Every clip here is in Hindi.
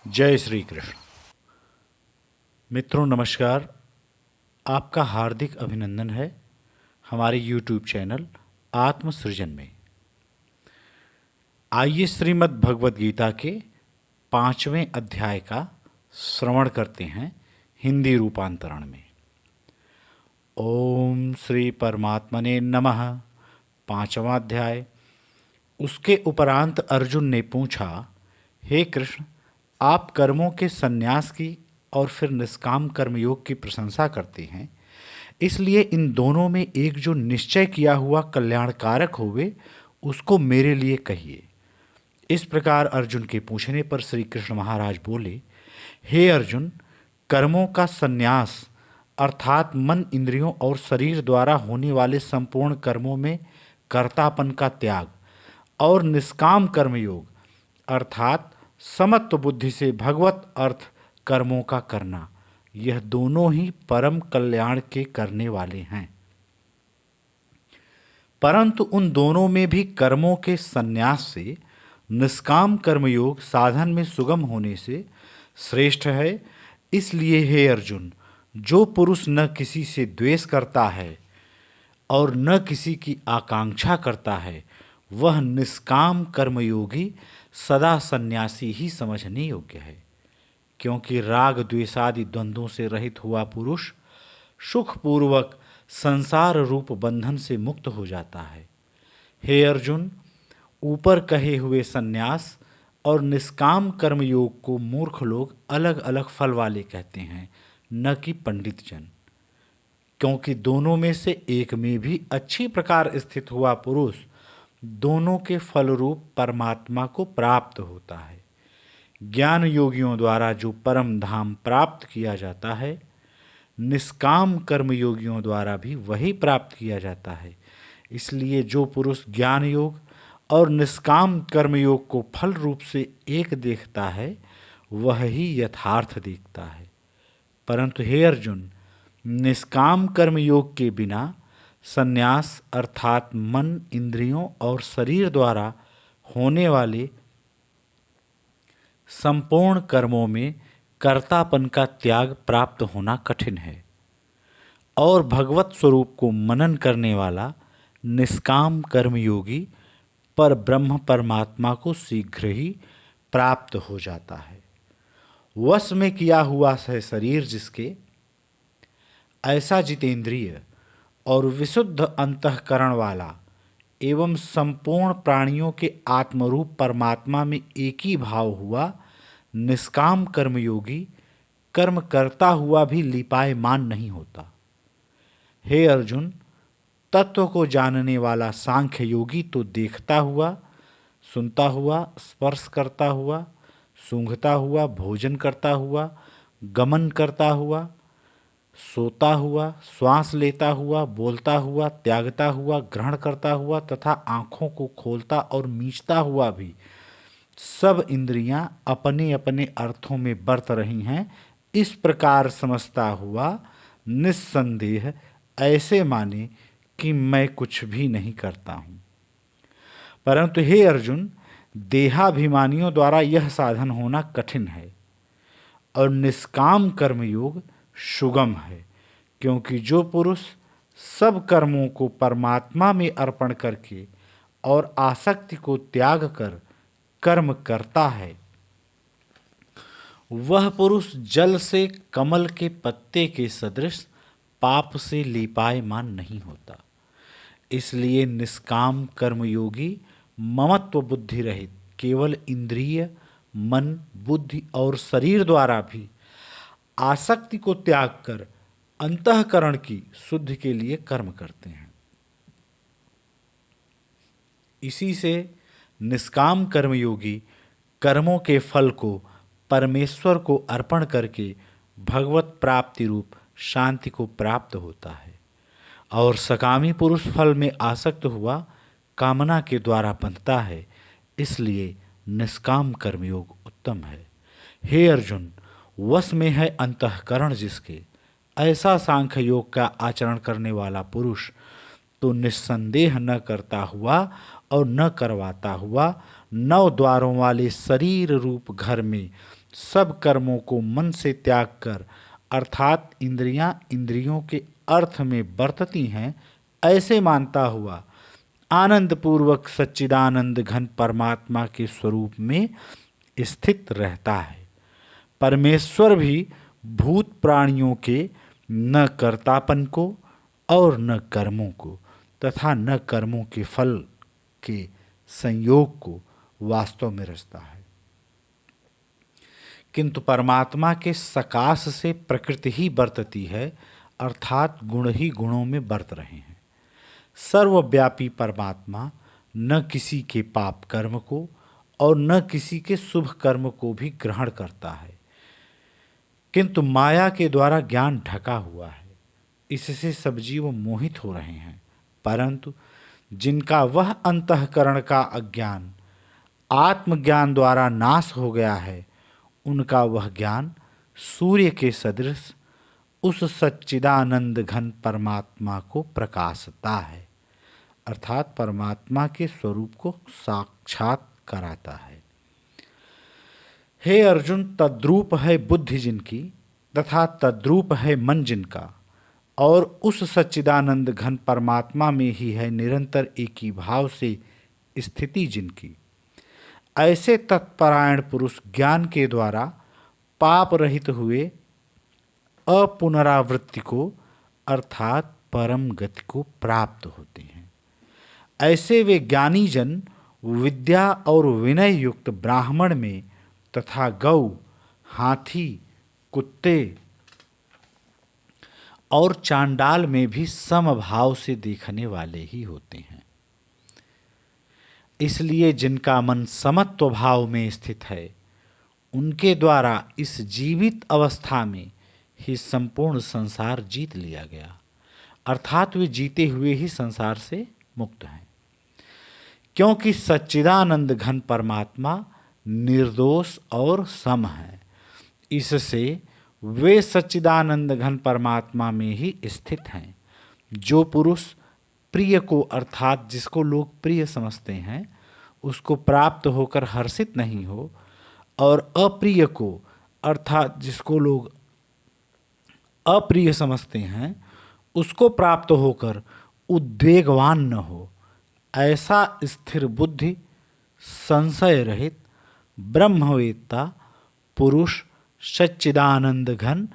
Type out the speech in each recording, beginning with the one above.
जय श्री कृष्ण। मित्रों नमस्कार। आपका हार्दिक अभिनंदन है हमारे YouTube चैनल आत्मसृजन में। आइए श्रीमद् भगवद गीता के 5वें अध्याय का श्रवण करते हैं हिंदी रूपांतरण में। ओम श्री परमात्मने नमः। 5वां अध्याय। उसके उपरांत अर्जुन ने पूछा, हे कृष्ण, आप कर्मों के संन्यास की और फिर निष्काम कर्मयोग की प्रशंसा करते हैं, इसलिए इन दोनों में एक जो निश्चय किया हुआ कल्याणकारक होवे उसको मेरे लिए कहिए। इस प्रकार अर्जुन के पूछने पर श्री कृष्ण महाराज बोले, हे अर्जुन, कर्मों का संन्यास अर्थात मन, इंद्रियों और शरीर द्वारा होने वाले संपूर्ण कर्मों में कर्तापन का त्याग और निष्काम कर्मयोग अर्थात समत्व बुद्धि से भगवत अर्थ कर्मों का करना, यह दोनों ही परम कल्याण के करने वाले हैं। परंतु उन दोनों में भी कर्मों के संन्यास से निष्काम कर्मयोग साधन में सुगम होने से श्रेष्ठ है। इसलिए हे अर्जुन, जो पुरुष न किसी से द्वेष करता है और न किसी की आकांक्षा करता है, वह निष्काम कर्मयोगी सदा सन्यासी ही समझने योग्य है। क्योंकि राग द्वेषादि द्वंद्वों से रहित हुआ पुरुष सुखपूर्वक संसार रूप बंधन से मुक्त हो जाता है। हे अर्जुन, ऊपर कहे हुए संन्यास और निष्काम कर्मयोग को मूर्ख लोग अलग अलग फल वाले कहते हैं, न कि पंडित जन। क्योंकि दोनों में से एक में भी अच्छी प्रकार स्थित हुआ पुरुष दोनों के फल रूप परमात्मा को प्राप्त होता है। ज्ञान योगियों द्वारा जो परम धाम प्राप्त किया जाता है, निष्काम कर्म योगियों द्वारा भी वही प्राप्त किया जाता है। इसलिए जो पुरुष ज्ञान योग और निष्काम कर्मयोग को फल रूप से एक देखता है, वह ही यथार्थ देखता है। परंतु हे अर्जुन, निष्काम कर्मयोग के बिना संन्यास अर्थात मन, इंद्रियों और शरीर द्वारा होने वाले संपूर्ण कर्मों में कर्तापन का त्याग प्राप्त होना कठिन है। और भगवत स्वरूप को मनन करने वाला निष्काम कर्मयोगी पर ब्रह्म परमात्मा को शीघ्र ही प्राप्त हो जाता है। वश में किया हुआ है शरीर जिसके, ऐसा जितेंद्रिय और विशुद्ध अंतःकरण वाला एवं संपूर्ण प्राणियों के आत्मरूप परमात्मा में एक ही भाव हुआ निष्काम कर्मयोगी कर्म करता हुआ भी लिपायमान नहीं होता। हे अर्जुन, तत्व को जानने वाला सांख्य योगी तो देखता हुआ, सुनता हुआ, स्पर्श करता हुआ, सूंघता हुआ, भोजन करता हुआ, गमन करता हुआ, सोता हुआ, श्वास लेता हुआ, बोलता हुआ, त्यागता हुआ, ग्रहण करता हुआ तथा आँखों को खोलता और मींचता हुआ भी सब इंद्रियां अपने अपने अर्थों में बरत रही हैं, इस प्रकार समझता हुआ निस्संदेह ऐसे माने कि मैं कुछ भी नहीं करता हूँ। परंतु हे अर्जुन, देहाभिमानियों द्वारा यह साधन होना कठिन है और निष्काम कर्मयोग सुगम है। क्योंकि जो पुरुष सब कर्मों को परमात्मा में अर्पण करके और आसक्ति को त्याग कर कर्म करता है, वह पुरुष जल से कमल के पत्ते के सदृश पाप से लिपायमान नहीं होता। इसलिए निष्काम कर्मयोगी ममत्व बुद्धि रहित केवल इंद्रिय, मन, बुद्धि और शरीर द्वारा भी आसक्ति को त्याग कर अंतःकरण की शुद्धि के लिए कर्म करते हैं। इसी से निष्काम कर्मयोगी कर्मों के फल को परमेश्वर को अर्पण करके भगवत प्राप्ति रूप शांति को प्राप्त होता है। और सकामी पुरुष फल में आसक्त हुआ कामना के द्वारा बंधता है। इसलिए निष्काम कर्मयोग उत्तम है। हे अर्जुन, वश में है अंतःकरण जिसके, ऐसा सांख्य योग का आचरण करने वाला पुरुष तो निस्संदेह न करता हुआ और न करवाता हुआ 9 द्वारों वाले शरीर रूप घर में सब कर्मों को मन से त्याग कर, अर्थात इंद्रियां इंद्रियों के अर्थ में बरतती हैं, ऐसे मानता हुआ आनंद पूर्वक सच्चिदानंद घन परमात्मा के स्वरूप में स्थित रहता है। परमेश्वर भी भूत प्राणियों के न कर्तापन को और न कर्मों को तथा न कर्मों के फल के संयोग को वास्तव में रचता है, किंतु परमात्मा के सकाश से प्रकृति ही बरतती है, अर्थात गुण ही गुणों में बरत रहे हैं। सर्वव्यापी परमात्मा न किसी के पाप कर्म को और न किसी के शुभ कर्म को भी ग्रहण करता है, किंतु माया के द्वारा ज्ञान ढका हुआ है, इससे सब जीव मोहित हो रहे हैं। परंतु जिनका वह अंतःकरण का अज्ञान आत्मज्ञान द्वारा नाश हो गया है, उनका वह ज्ञान सूर्य के सदृश उस सच्चिदानंद घन परमात्मा को प्रकाशता है, अर्थात परमात्मा के स्वरूप को साक्षात कराता है। हे अर्जुन, तद्रूप है बुद्धि जिनकी तथा तद्रूप है मन जिनका, और उस सच्चिदानंद घन परमात्मा में ही है निरंतर एक ही भाव से स्थिति जिनकी, ऐसे तत्परायण पुरुष ज्ञान के द्वारा पाप रहित हुए अपुनरावृत्ति को अर्थात परम गति को प्राप्त होते हैं। ऐसे वे ज्ञानी जन विद्या और विनय युक्त ब्राह्मण में तथा गौ, हाथी, कुत्ते और चांडाल में भी समभाव से देखने वाले ही होते हैं। इसलिए जिनका मन समत्व भाव में स्थित है, उनके द्वारा इस जीवित अवस्था में ही संपूर्ण संसार जीत लिया गया, अर्थात वे जीते हुए ही संसार से मुक्त हैं, क्योंकि सच्चिदानंद घन परमात्मा निर्दोष और सम है। इससे वे सच्चिदानंद घन परमात्मा में ही स्थित हैं। जो पुरुष प्रिय को अर्थात जिसको लोग प्रिय समझते हैं उसको प्राप्त होकर हर्षित नहीं हो, और अप्रिय को अर्थात जिसको लोग अप्रिय समझते हैं उसको प्राप्त होकर उद्वेगवान न हो, ऐसा स्थिर बुद्धि संशय रहित ब्रह्मवेत्ता पुरुष सच्चिदानंद घन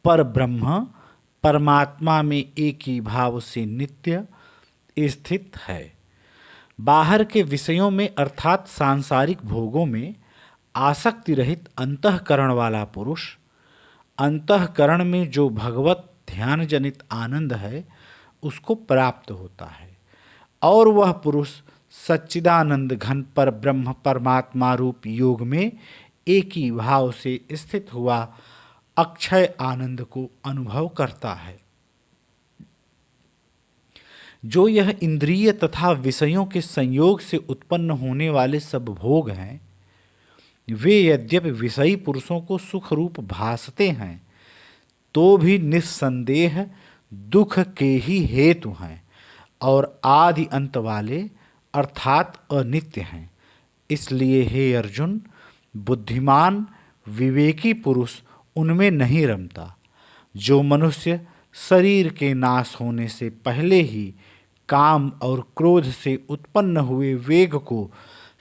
पर ब्रह्म परमात्मा में एक ही भाव से नित्य स्थित है। बाहर के विषयों में अर्थात सांसारिक भोगों में आसक्ति रहित अंतःकरण वाला पुरुष अंतःकरण में जो भगवत ध्यान जनित आनंद है उसको प्राप्त होता है, और वह पुरुष सच्चिदानंद घन पर ब्रह्म परमात्मा रूप योग में एक ही भाव से स्थित हुआ अक्षय आनंद को अनुभव करता है। जो यह इंद्रिय तथा विषयों के संयोग से उत्पन्न होने वाले सब भोग हैं, वे यद्यपि विषयी पुरुषों को सुख रूप भासते हैं, तो भी निस्संदेह दुख के ही हेतु हैं और आदि अंत वाले अर्थात अनित्य हैं। इसलिए हे अर्जुन, बुद्धिमान विवेकी पुरुष उनमें नहीं रमता। जो मनुष्य शरीर के नाश होने से पहले ही काम और क्रोध से उत्पन्न हुए वेग को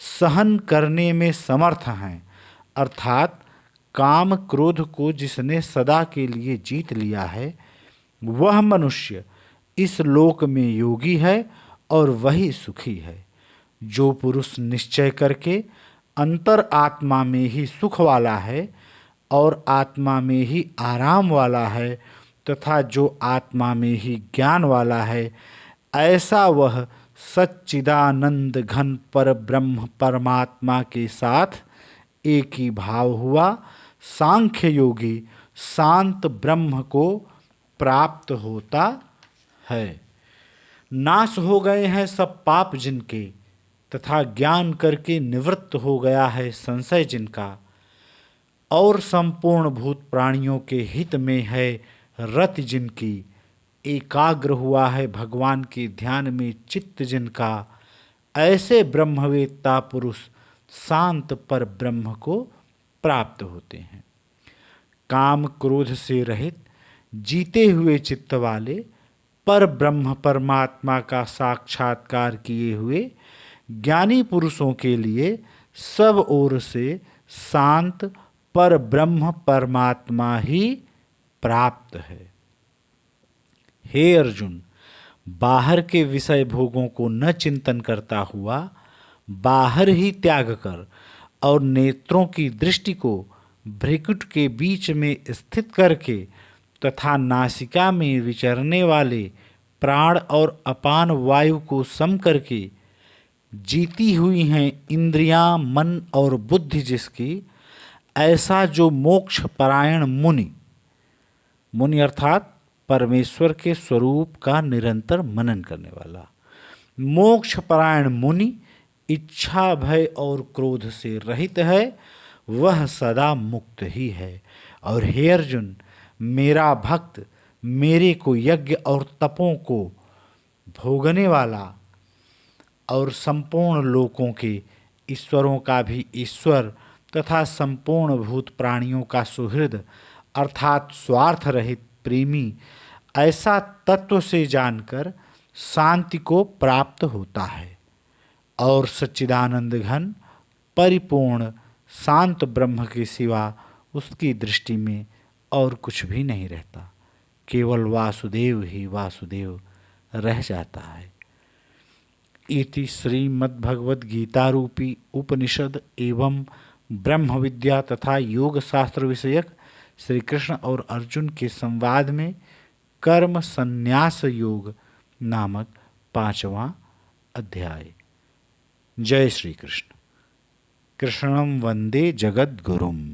सहन करने में समर्थ हैं, अर्थात काम क्रोध को जिसने सदा के लिए जीत लिया है, वह मनुष्य इस लोक में योगी है और वही सुखी है। जो पुरुष निश्चय करके अंतर आत्मा में ही सुख वाला है और आत्मा में ही आराम वाला है तथा जो आत्मा में ही ज्ञान वाला है, ऐसा वह सच्चिदानंद घन पर ब्रह्म परमात्मा के साथ एक ही भाव हुआ सांख्य योगी शांत ब्रह्म को प्राप्त होता है। नाश हो गए हैं सब पाप जिनके तथा ज्ञान करके निवृत्त हो गया है संशय जिनका, और संपूर्ण भूत प्राणियों के हित में है रति जिनकी, एकाग्र हुआ है भगवान के ध्यान में चित्त जिनका, ऐसे ब्रह्मवेत्ता पुरुष शांत पर ब्रह्म को प्राप्त होते हैं। काम क्रोध से रहित जीते हुए चित्त वाले पर ब्रह्म परमात्मा का साक्षात्कार किए हुए ज्ञानी पुरुषों के लिए सब ओर से शांत पर ब्रह्म परमात्मा ही प्राप्त है। हे अर्जुन, बाहर के विषय भोगों को न चिंतन करता हुआ बाहर ही त्याग कर और नेत्रों की दृष्टि को भ्रिकुट के बीच में स्थित करके तथा नासिका में विचरने वाले प्राण और अपान वायु को सम करके जीती हुई हैं इंद्रियां, मन और बुद्धि जिसकी, ऐसा जो मोक्ष परायण मुनि, मुनि अर्थात परमेश्वर के स्वरूप का निरंतर मनन करने वाला, मोक्ष परायण मुनि इच्छा भय और क्रोध से रहित है, वह सदा मुक्त ही है। और हे अर्जुन, मेरा भक्त मेरे को यज्ञ और तपों को भोगने वाला और संपूर्ण लोकों के ईश्वरों का भी ईश्वर तथा संपूर्ण भूत प्राणियों का सुहृद अर्थात स्वार्थ रहित प्रेमी, ऐसा तत्व से जानकर शांति को प्राप्त होता है और सच्चिदानंद घन परिपूर्ण शांत ब्रह्म के सिवा उसकी दृष्टि में और कुछ भी नहीं रहता, केवल वासुदेव ही वासुदेव रह जाता है। इति श्रीमद्भगवद गीता रूपी उपनिषद एवं ब्रह्म विद्या तथा योग शास्त्र विषयक श्री कृष्ण और अर्जुन के संवाद में कर्म संन्यास योग नामक 5वां अध्याय। जय श्री कृष्ण। कृष्णं वंदे जगद्गुरुम्।